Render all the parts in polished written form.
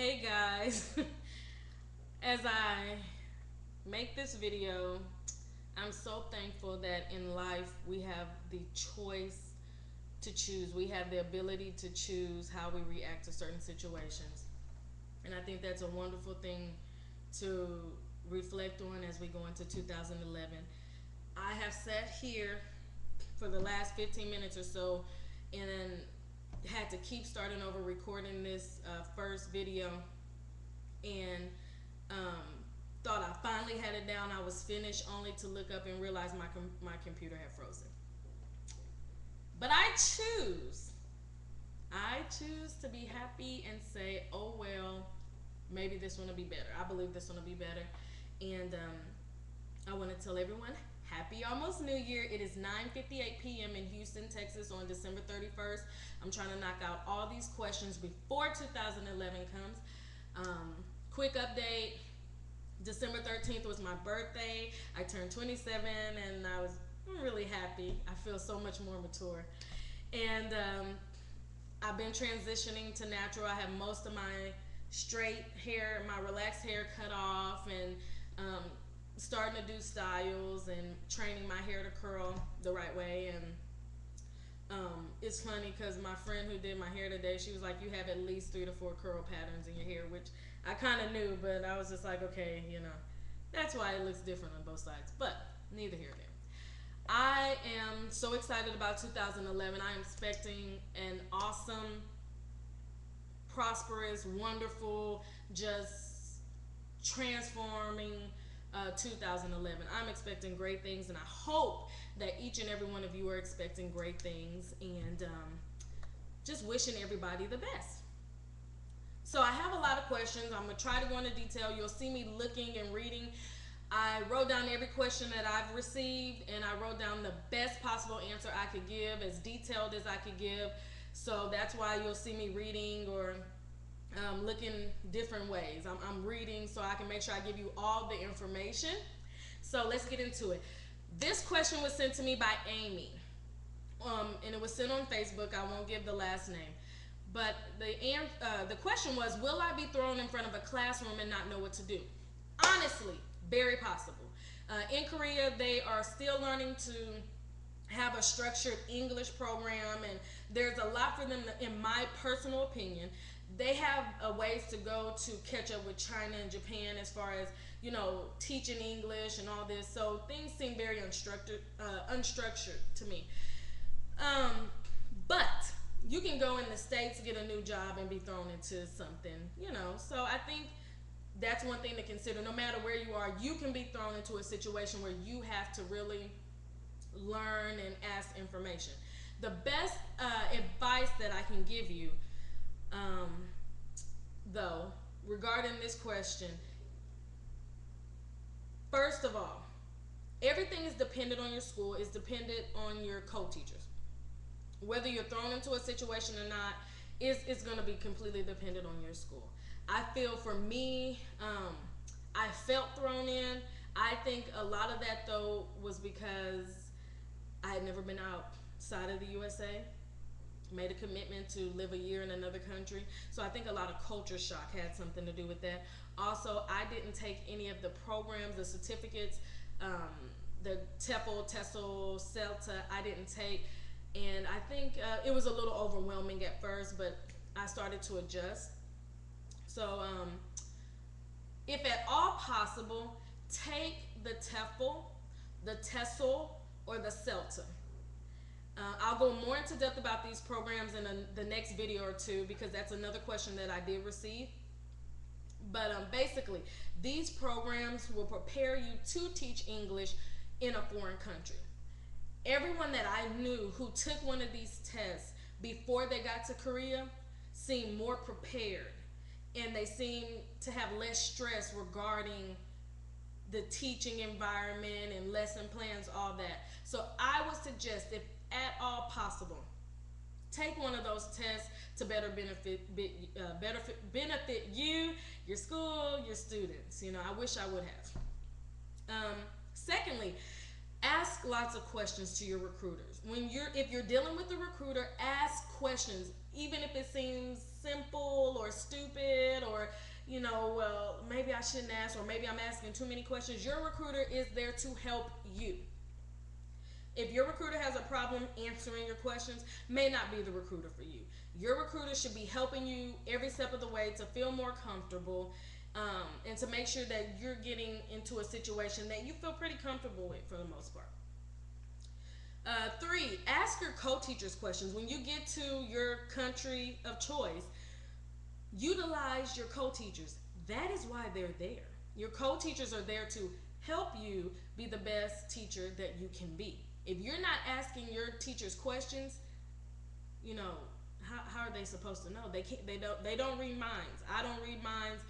Hey guys, as I make this video, I'm so thankful that in life we have the choice to choose. We have the ability to choose how we react to certain situations. And I think that's a wonderful thing to reflect on as we go into 2011. I have sat here for the last 15 minutes or so and had to keep starting over recording this first video and um, thought I finally had it down. I was finished, only to look up and realize my computer had frozen. But I choose to be happy and say, oh well, maybe this one will be better. I believe this one will be better, and I want to tell everyone happy almost New Year. It is 9:58 p.m. in Houston, Texas on December 31st. I'm trying to knock out all these questions before 2011 comes. Quick update. December 13th was my birthday. I turned 27 and I was really happy. I feel so much more mature. And I've been transitioning to natural. I have most of my straight hair, my relaxed hair cut off, and starting to do styles and training my hair to curl the right way. And it's funny because my friend who did my hair today, she was like, "You have at least 3 to 4 curl patterns in your hair," which I kind of knew, but I was just like, okay, that's why it looks different on both sides. But neither here nor there. I am so excited about 2011. I am expecting an awesome, prosperous, wonderful, just transforming 2011. I'm expecting great things, and I hope that each and every one of you are expecting great things, and just wishing everybody the best. So I have a lot of questions. I'm going to try to go into detail. You'll see me looking and reading. I wrote down every question that I've received, and I wrote down the best possible answer I could give, as detailed as I could give. So that's why you'll see me reading or looking different ways. I'm reading so I can make sure I give you all the information. So let's get into it. This question was sent to me by Amy, and it was sent on Facebook. I won't give the last name. But the question was, will I be thrown in front of a classroom and not know what to do? Honestly, very possible. In Korea, they are still learning to have a structured English program, and there's a lot for them to, in my personal opinion. They have ways to go to catch up with China and Japan as far as, teaching English and all this. So things seem very unstructured to me. But you can go in the States, get a new job, and be thrown into something. So I think that's one thing to consider. No matter where you are, you can be thrown into a situation where you have to really learn and ask information. The best advice that I can give you, though, regarding this question, first of all, everything is dependent on your school, is dependent on your co-teachers. Whether you're thrown into a situation or not, it's going to be completely dependent on your school. I feel for me, I felt thrown in. I think a lot of that, though, was because I had never been outside of the USA, made a commitment to live a year in another country. So I think a lot of culture shock had something to do with that. Also, I didn't take any of the programs, the certificates, the TEFL, TESOL, CELTA, I didn't take. And I think it was a little overwhelming at first, but I started to adjust. So if at all possible, take the TEFL, the TESOL, or the CELTA. I'll go more into depth about these programs in the next video or two, because that's another question that I did receive. But basically, these programs will prepare you to teach English in a foreign country. Everyone that I knew who took one of these tests before they got to Korea seemed more prepared, and they seemed to have less stress regarding the teaching environment and lesson plans, all that. So I would suggest, if at all possible, take one of those tests to better benefit you, your school, your students. I wish I would have. Secondly, ask lots of questions to your recruiters. If you're dealing with a recruiter, ask questions. even if it seems simple or stupid, or well, maybe I shouldn't ask, or maybe I'm asking too many questions. Your recruiter is there to help you. If your recruiter has a problem answering your questions, may not be the recruiter for you. Your recruiter should be helping you every step of the way to feel more comfortable, and to make sure that you're getting into a situation that you feel pretty comfortable with for the most part. Three, ask your co-teachers questions. When you get to your country of choice, utilize your co-teachers. That is why they're there. Your co-teachers are there to help you be the best teacher that you can be. If you're not asking your teachers questions, you know, how are they supposed to know? They can't. They don't read minds. I don't read minds.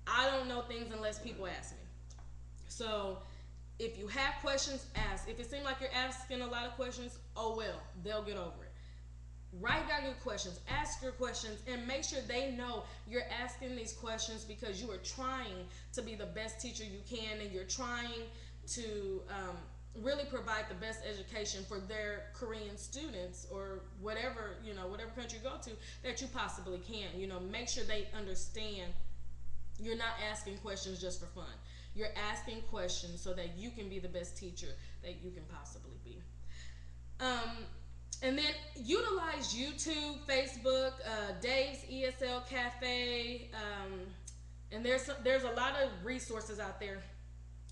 I don't know things unless people ask me. So if you have questions, ask. If it seems like you're asking a lot of questions, oh well, they'll get over it. Write down your questions, ask your questions, and make sure they know you're asking these questions because you are trying to be the best teacher you can, and you're trying to really provide the best education for their Korean students, or whatever country you go to, that you possibly can. Make sure they understand you're not asking questions just for fun. You're asking questions so that you can be the best teacher that you can possibly be. And then utilize YouTube, Facebook, Dave's ESL Cafe, and there's a lot of resources out there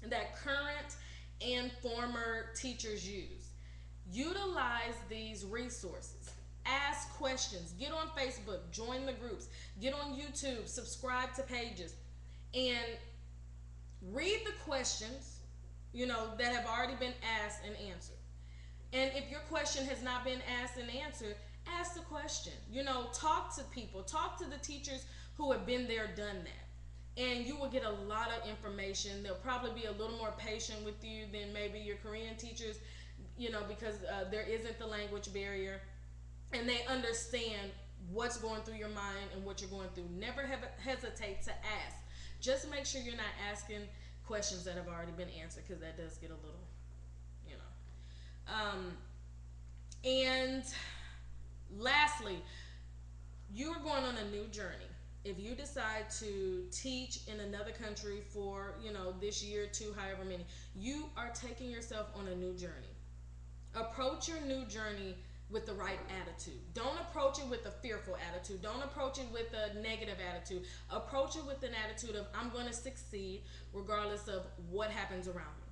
that current and former teachers use. Utilize these resources. Ask questions. Get on Facebook. Join the groups. Get on YouTube. Subscribe to pages. And read the questions, that have already been asked and answered. And if your question has not been asked and answered, ask the question. Talk to people. Talk to the teachers who have been there, done that. And you will get a lot of information. They'll probably be a little more patient with you than maybe your Korean teachers, because there isn't the language barrier. And they understand what's going through your mind and what you're going through. Never hesitate to ask. Just make sure you're not asking questions that have already been answered, because that does get a little, and lastly, you are going on a new journey. If you decide to teach in another country for, this year, two, however many, you are taking yourself on a new journey. Approach your new journey with the right attitude. Don't approach it with a fearful attitude. Don't approach it with a negative attitude. Approach it with an attitude of, I'm going to succeed regardless of what happens around me.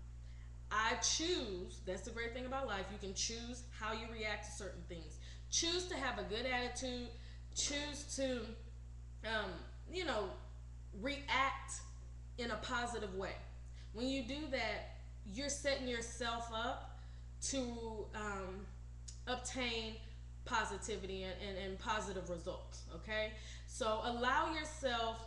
I choose, that's the great thing about life, you can choose how you react to certain things. Choose to have a good attitude. Choose to, react in a positive way. When you do that, you're setting yourself up to obtain positivity and positive results, okay? So allow yourself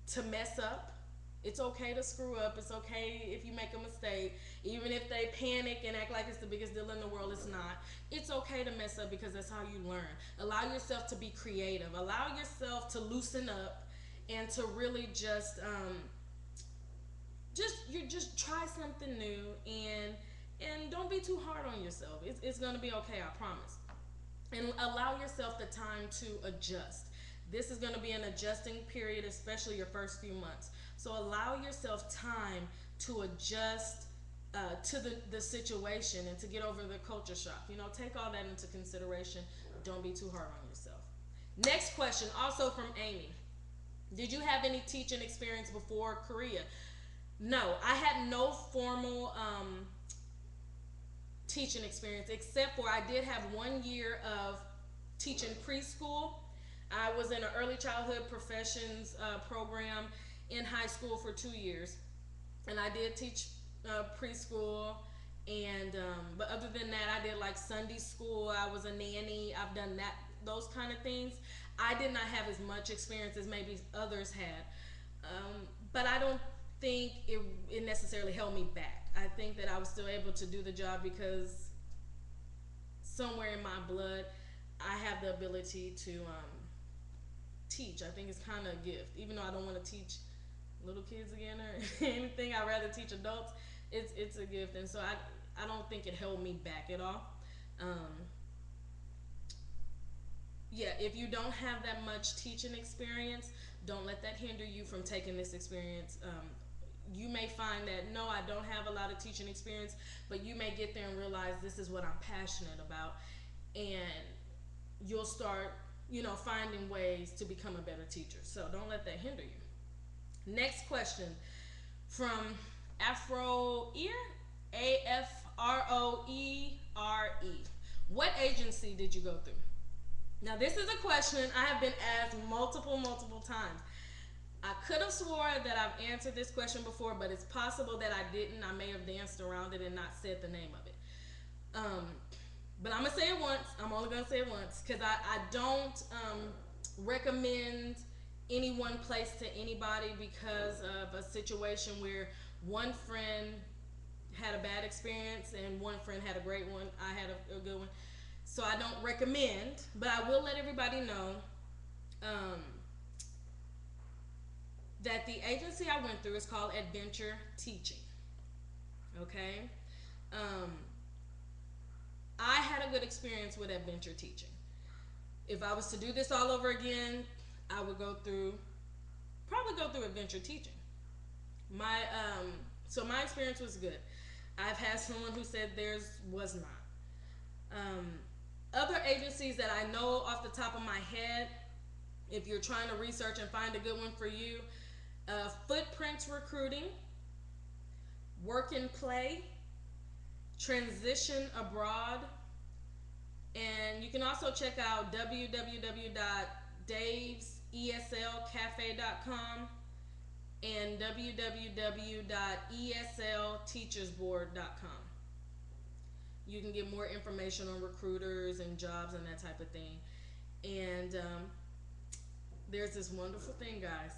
to mess up. It's okay to screw up. It's okay if you make a mistake. Even if they panic and act like it's the biggest deal in the world, it's not. It's okay to mess up, because that's how you learn. Allow yourself to be creative. Allow yourself to loosen up and to really just try something new, and don't be too hard on yourself. It's going to be okay, I promise. And allow yourself the time to adjust. This is going to be an adjusting period, especially your first few months. So allow yourself time to adjust to the situation and to get over the culture shock. Take all that into consideration. Don't be too hard on yourself. Next question, also from Amy. Did you have any teaching experience before Korea? No, I had no formal teaching experience, except for I did have 1 year of teaching preschool. I was in an early childhood professions program in high school for 2 years, and I did teach preschool. And but other than that, I did like Sunday school. I was a nanny. I've done those kind of things. I did not have as much experience as maybe others had, but I don't think it necessarily held me back. I think that I was still able to do the job because somewhere in my blood, I have the ability to teach. I think it's kind of a gift. Even though I don't want to teach little kids again or anything, I'd rather teach adults. It's a gift, and so I don't think it held me back at all. yeah, if you don't have that much teaching experience, don't let that hinder you from taking this experience. You may find that no, I don't have a lot of teaching experience, but you may get there and realize this is what I'm passionate about, and you'll start, finding ways to become a better teacher. So don't let that hinder you. Next question from Afroere, Afroere. What agency did you go through? Now, this is a question I have been asked multiple times. I could have swore that I've answered this question before, but it's possible that I didn't. I may have danced around it and not said the name of it. But I'm going to say it once. I'm only going to say it once because I don't recommend any one place to anybody because of a situation where one friend had a bad experience and one friend had a great one. I had a good one. So I don't recommend, but I will let everybody know that the agency I went through is called Adventure Teaching. Okay? I had a good experience with Adventure Teaching. If I was to do this all over again, I would probably go through Adventure Teaching. So my experience was good. I've had someone who said theirs was not. Other agencies that I know off the top of my head, if you're trying to research and find a good one for you, Footprints Recruiting, Work and Play, Transition Abroad, and you can also check out www.daveseslcafe.com and www.eslteachersboard.com. You can get more information on recruiters and jobs and that type of thing. And there's this wonderful thing, guys.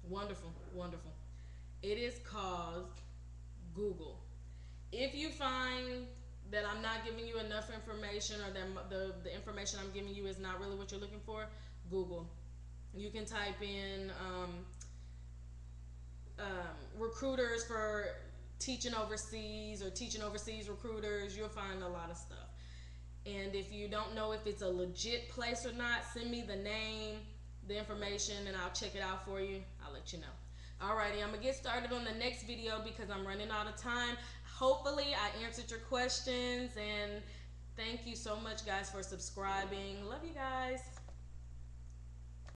Wonderful. It is called Google. If you find that I'm not giving you enough information, or that the information I'm giving you is not really what you're looking for, Google. You can type in recruiters for teaching overseas or teaching overseas recruiters. You'll find a lot of stuff. And if you don't know if it's a legit place or not, send me the name, the information, and I'll check it out for you. I'll let you know. Alrighty, I'm gonna get started on the next video because I'm running out of time. Hopefully I answered your questions, and thank you so much, guys, for subscribing. Love you guys.